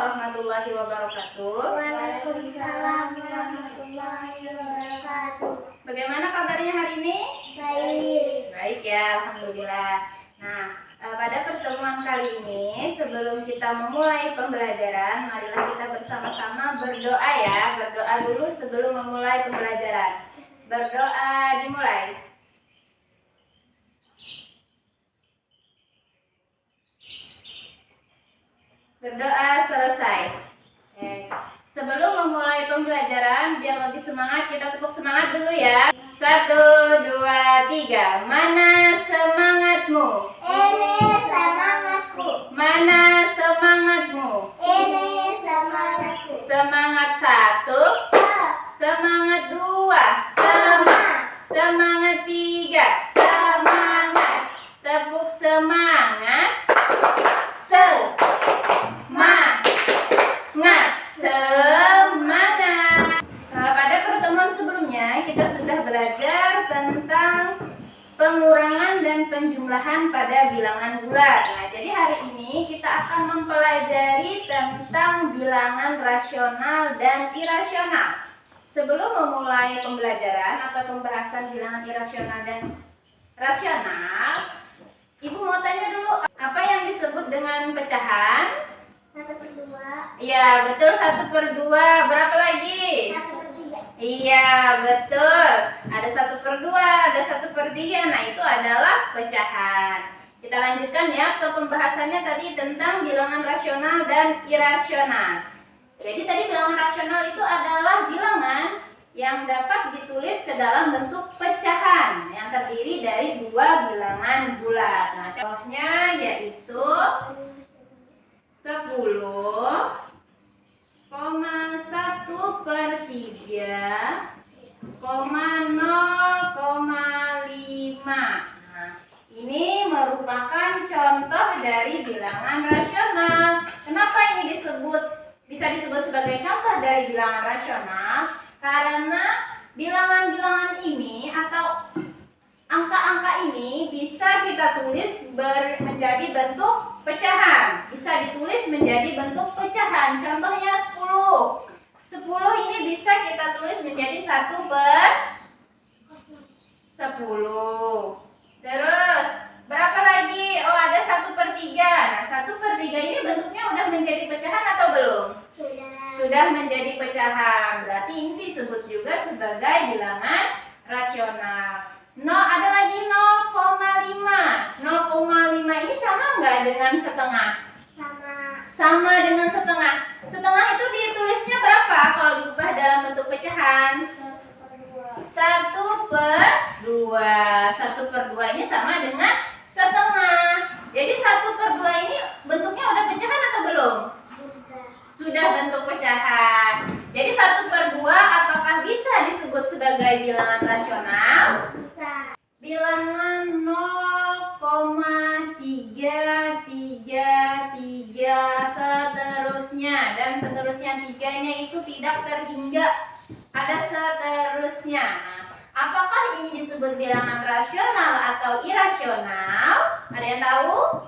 warahmatullahi wabarakatuh. Waalaikumsalam warahmatullahi wabarakatuh. Bagaimana kabarnya hari ini? Baik. Baik ya, alhamdulillah. Nah, pada pertemuan kali ini sebelum kita memulai pembelajaran, marilah kita bersama-sama berdoa ya. Berdoa dulu sebelum memulai pembelajaran. Berdoa dimulai. Berdoa selesai. Sebelum memulai pembelajaran, biar lebih semangat, kita tepuk semangat dulu ya. 1, 2, 3. Mana semangatmu? Ini semangatku. Mana semangatmu? Ini semangatku. Semangat 1, semangat 2, semangat 3, semangat. Tepuk semangat. Semangat. Pada pertemuan sebelumnya kita sudah belajar tentang pengurangan dan penjumlahan pada bilangan bulat. Nah, jadi hari ini kita akan mempelajari tentang bilangan rasional dan irasional. Sebelum memulai pembelajaran atau pembahasan bilangan irasional dan rasional, Ibu mau tanya dulu, apa yang disebut dengan pecahan? 1/2. Iya, betul, 1/2. Berapa lagi? 1/3. Iya, betul. Ada 1/2, ada 1/3. Nah, itu adalah pecahan. Kita lanjutkan ya ke pembahasannya tadi tentang bilangan rasional dan irasional. Jadi tadi bilangan rasional itu adalah bilangan yang dapat ditulis ke dalam bentuk pecahan yang terdiri dari 2 bilangan bulat. Nah, contohnya yaitu 10,1/3, 0,5. Nah, ini merupakan contoh dari bilangan rasional. Kenapa ini bisa disebut sebagai contoh dari bilangan rasional? Karena bilangan-bilangan ini atau angka-angka ini bisa kita tulis menjadi bentuk pecahan. Bisa ditulis menjadi bentuk pecahan. Contohnya 10. 10 ini bisa kita tulis menjadi 1/10. Terus berapa lagi? Oh, ada 1/3. Nah, 1/3 ini bentuknya udah menjadi pecahan atau belum? Sudah menjadi pecahan. Berarti ini disebut juga sebagai bilangan rasional. Ada lagi 0,5. 0,5 ini sama nggak dengan setengah? Sama dengan setengah. Setengah itu ditulisnya berapa kalau diubah dalam bentuk pecahan? 1/2. 1/2 ini sama dengan setengah. Jadi 1/2 ini bentuknya udah pecahan atau belum? Sudah bentuk pecahan. Jadi 1/2 apakah bisa disebut sebagai bilangan rasional? Bisa. Bilangan 0,333 seterusnya, dan seterusnya 3-nya itu tidak terhingga, ada seterusnya. Nah, apakah ini disebut bilangan rasional atau irasional? Ada yang tahu?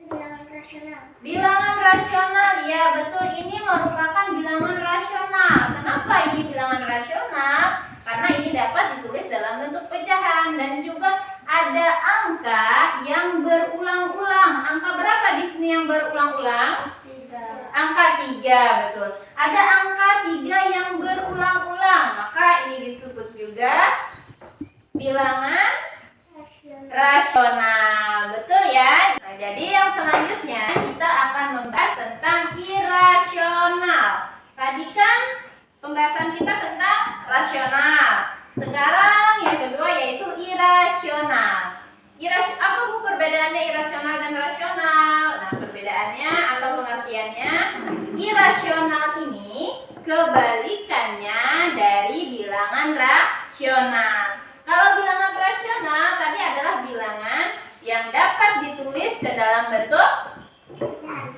Bilangan rasional. Bilangan rasional, ya betul, ini merupakan bilangan rasional. Kenapa ini bilangan rasional? Karena ini dapat ditulis dalam bentuk pecahan dan juga ada angka yang berulang-ulang. Angka berapa di sini yang berulang-ulang? 3. Angka 3, betul. Ada angka 3 yang berulang-ulang, maka ini disebut juga bilangan rasional. Betul ya? Nah, jadi yang selanjutnya kita akan membahas tentang irasional. Tadi kan pembahasan kita tentang rasional. Sekarang yang kedua yaitu irasional. Apa Bu perbedaannya irasional dan rasional? Nah, perbedaannya atau pengertiannya, irasional ini kebalikannya dari bilangan rasional. Kalau bilangan rasional tadi adalah bilangan yang dapat ditulis ke dalam bentuk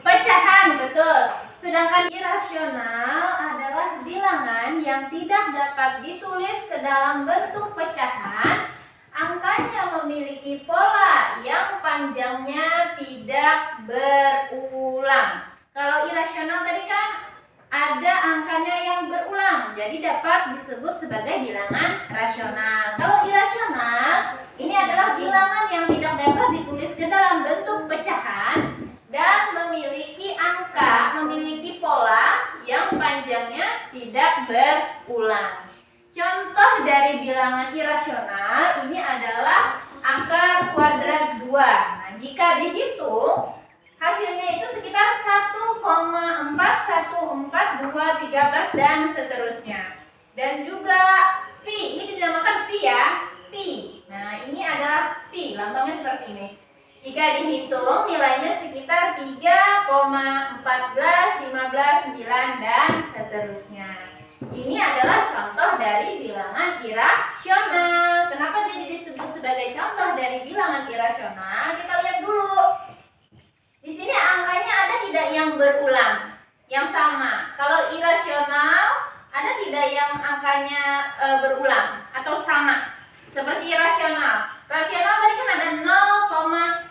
pecahan, betul. Sedangkan irasional adalah bilangan yang tidak dapat ditulis ke dalam bentuk pecahan. Angkanya memiliki pola yang panjangnya tidak berulang. Kalau irasional tadi kan angkanya yang berulang, jadi dapat disebut sebagai bilangan rasional. Kalau irasional, ini adalah bilangan yang tidak dapat ditulis ke dalam bentuk pecahan dan memiliki angka, memiliki pola yang panjangnya tidak berulang. Contoh dari bilangan irasional ini adalah angka kuadrat 2. Nah, jika dihitung, hasilnya itu sekitar 1,4, 1,4, 2, 13 dan seterusnya. Dan juga pi, ini dinamakan pi ya, pi. Nah, ini adalah pi, lambangnya seperti ini. Jika dihitung nilainya sekitar 3,14, 15, 9 dan seterusnya. Ini adalah contoh dari bilangan irasional. Kenapa jadi disebut sebagai contoh dari bilangan irasional? Kita lihat dulu. Di sini angkanya ada tidak yang berulang, yang sama. Kalau irasional, ada tidak yang angkanya berulang atau sama? Seperti rasional. Rasional tadi kan ada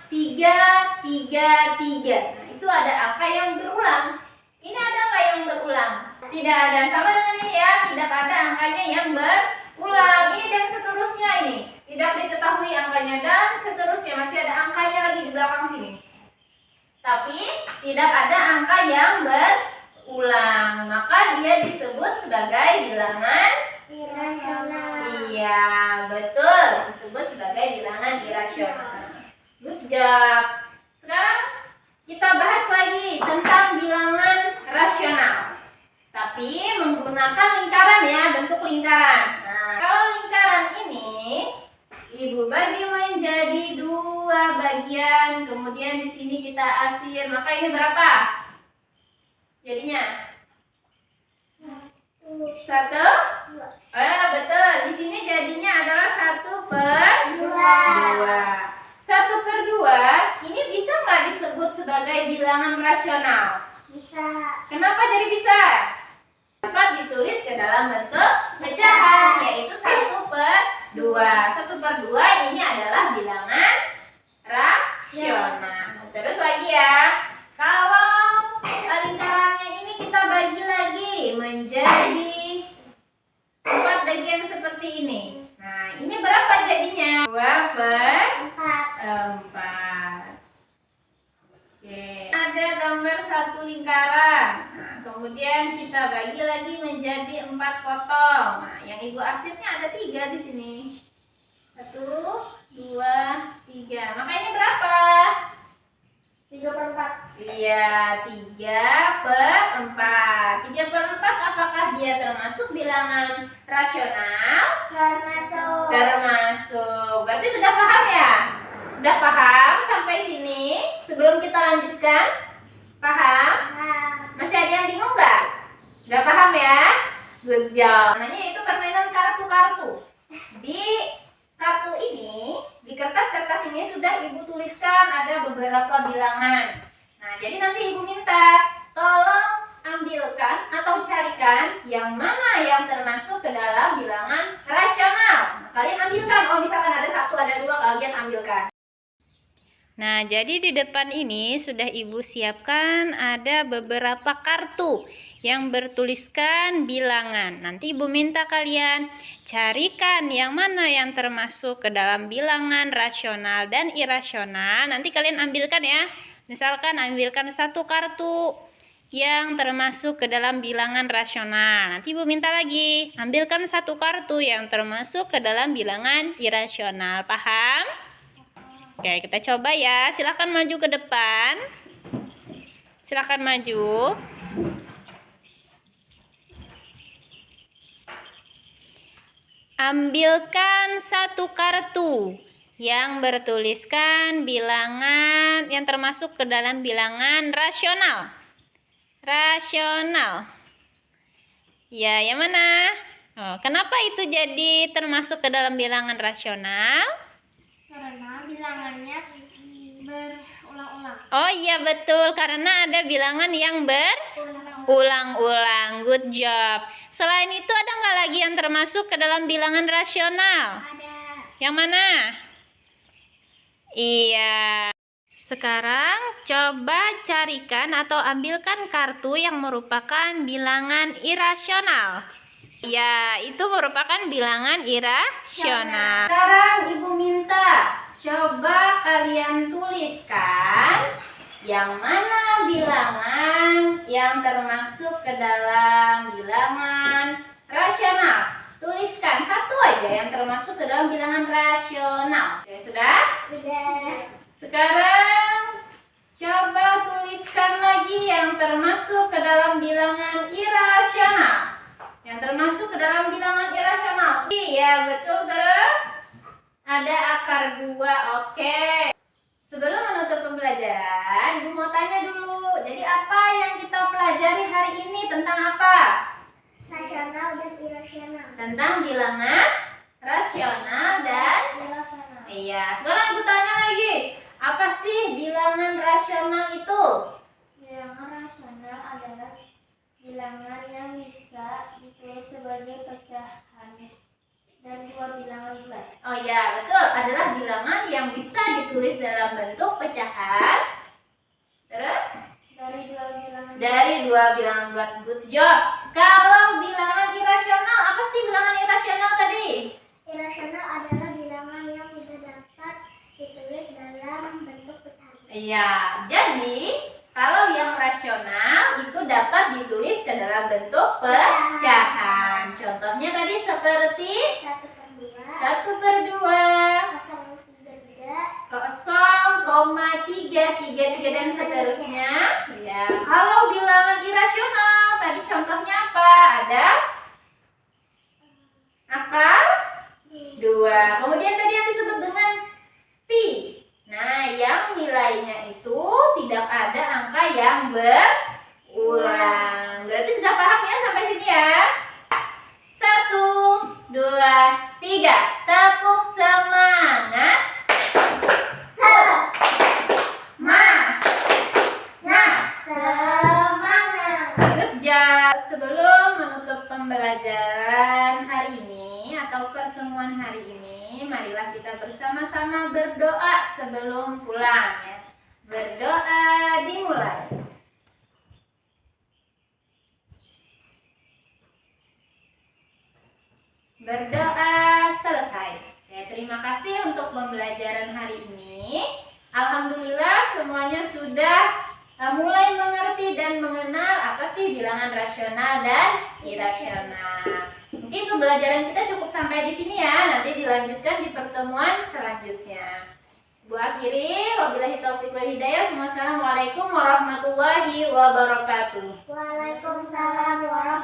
0,333. Nah, itu ada angka yang berulang. Ini ada angka yang berulang? Tidak ada. Sama dengan ini ya, tidak ada angkanya yang berulang. Ini dan seterusnya ini. Tidak diketahui angkanya dan seterusnya. Masih ada angkanya lagi di belakang sini. Tapi tidak ada angka yang berulang, maka dia disebut sebagai bilangan irasional. Iya, betul, disebut sebagai bilangan irasional. Good job. Sekarang kita bahas lagi tentang bilangan rasional, tapi menggunakan lingkaran ya, bentuk lingkaran. Nah, kalau lingkaran ini Ibu bagi menjadi 2 bagian, kemudian di sini kita asir, maka ini berapa? Jadinya 1. Betul. Di sini jadinya adalah 1/2. 1/2 ini bisa nggak disebut sebagai bilangan rasional? Bisa. Kenapa jadi bisa? Dapat ditulis ke dalam bentuk pecahan, yaitu 1/2. 1/2 ini adalah bilangan rasional. Terus lagi ya, kalau lingkarannya ini kita bagi lagi menjadi 4 bagian seperti ini. Nah, ini berapa jadinya? 2/4. Oke. Ada gambar satu lingkaran. Nah, kemudian kita bagi lagi menjadi 4 potong. Nah, yang ibu arsipnya ada 3 di sini. 1, 2, 3. Maka ini berapa? 3/4. Iya, 3/4. 3/4 apakah dia termasuk bilangan rasional? Termasuk. Termasuk. Berarti sudah paham ya? Sudah paham sampai sini? Sebelum kita lanjutkan, paham? Masih ada yang bingung nggak? Udah paham ya? Good job. Namanya itu permainan kartu-kartu. Di kartu ini, di kertas-kertas ini sudah ibu tuliskan ada beberapa bilangan. Nah, jadi nanti ibu minta tolong ambilkan atau carikan yang mana yang termasuk ke dalam bilangan rasional. Nah, kalian ambilkan. Oh, misalkan ada 1, ada 2, kalian ambilkan. Nah, jadi di depan ini sudah ibu siapkan ada beberapa kartu yang bertuliskan bilangan. Nanti ibu minta kalian carikan yang mana yang termasuk ke dalam bilangan rasional dan irasional. Nanti kalian ambilkan ya. Misalkan ambilkan 1 kartu yang termasuk ke dalam bilangan rasional. Nanti ibu minta lagi, ambilkan 1 kartu yang termasuk ke dalam bilangan irasional. Paham? Oke, kita coba ya. Silakan maju ke depan. Silakan maju. Ambilkan 1 kartu yang bertuliskan bilangan yang termasuk ke dalam bilangan rasional. Rasional. Ya, yang mana? Oh, kenapa itu jadi termasuk ke dalam bilangan rasional? Karena bilangannya berulang-ulang. Oh iya betul, karena ada bilangan yang berulang-ulang. Good job. Selain itu ada nggak lagi yang termasuk ke dalam bilangan rasional? Ada. Yang mana? Iya. Sekarang coba carikan atau ambilkan kartu yang merupakan bilangan irasional. Ya, itu merupakan bilangan irasional. Sekarang Ibu minta coba kalian tuliskan yang mana bilangan yang termasuk ke dalam bilangan rasional. Tuliskan satu aja yang termasuk ke dalam bilangan rasional. Oke, sudah? Sudah. Sekarang coba tuliskan lagi yang termasuk ke dalam bilangan irasional. Yang termasuk ke dalam bilangan irasional. Iya, betul. Terus ada akar 2. Oke. Sebelum menutup pembelajaran, Ibu mau tanya dulu. Jadi apa yang kita pelajari hari ini tentang apa? Rasional dan irasional. Tentang bilangan rasional dan Irasional. iya. Sekarang Ibu tanya lagi. Apa sih bilangan rasional itu? Bilangan rasional adalah bilangan yang bisa ditulis sebagai pecahan dan dua bilangan bulat. Oh ya, betul. Adalah bilangan yang bisa ditulis dalam bentuk pecahan. Terus? Dari dua bilangan bulat. Good job. Kalau bilangan irasional, apa sih bilangan irasional tadi? Irasional adalah bilangan yang tidak dapat ditulis dalam bentuk pecahan. Iya. Jadi, kalau yang rasional itu dapat ditulis ke dalam bentuk pecahan. Contohnya tadi seperti 1/2, 1/2, 0,333 dan seterusnya. Ya, kalau bilangan irasional tadi contohnya apa? Ada akar 2. Kemudian tadi yang disebut dengan pi. Nah, yang nilainya itu tidak ada angka yang berulang. Berarti sudah paham ya sampai sini ya? 1, 2, 3. Tepuk semangat. Semangat. Good job. Sebelum menutup pembelajaran hari ini atau pertemuan hari ini, marilah kita bersama-sama berdoa sebelum pulang ya. Berdoa dimulai. Berdoa selesai. Ya, terima kasih untuk pembelajaran hari ini. Alhamdulillah semuanya sudah mulai mengerti dan mengenal apa sih bilangan rasional dan irasional. Mungkin pembelajaran kita cukup sampai di sini ya. Nanti dilanjutkan di pertemuan selanjutnya. Bu akhiri, wabillahi taufiq wal hidayah. Assalamualaikum warahmatullahi wabarakatuh. Waalaikumsalam warahmatullahi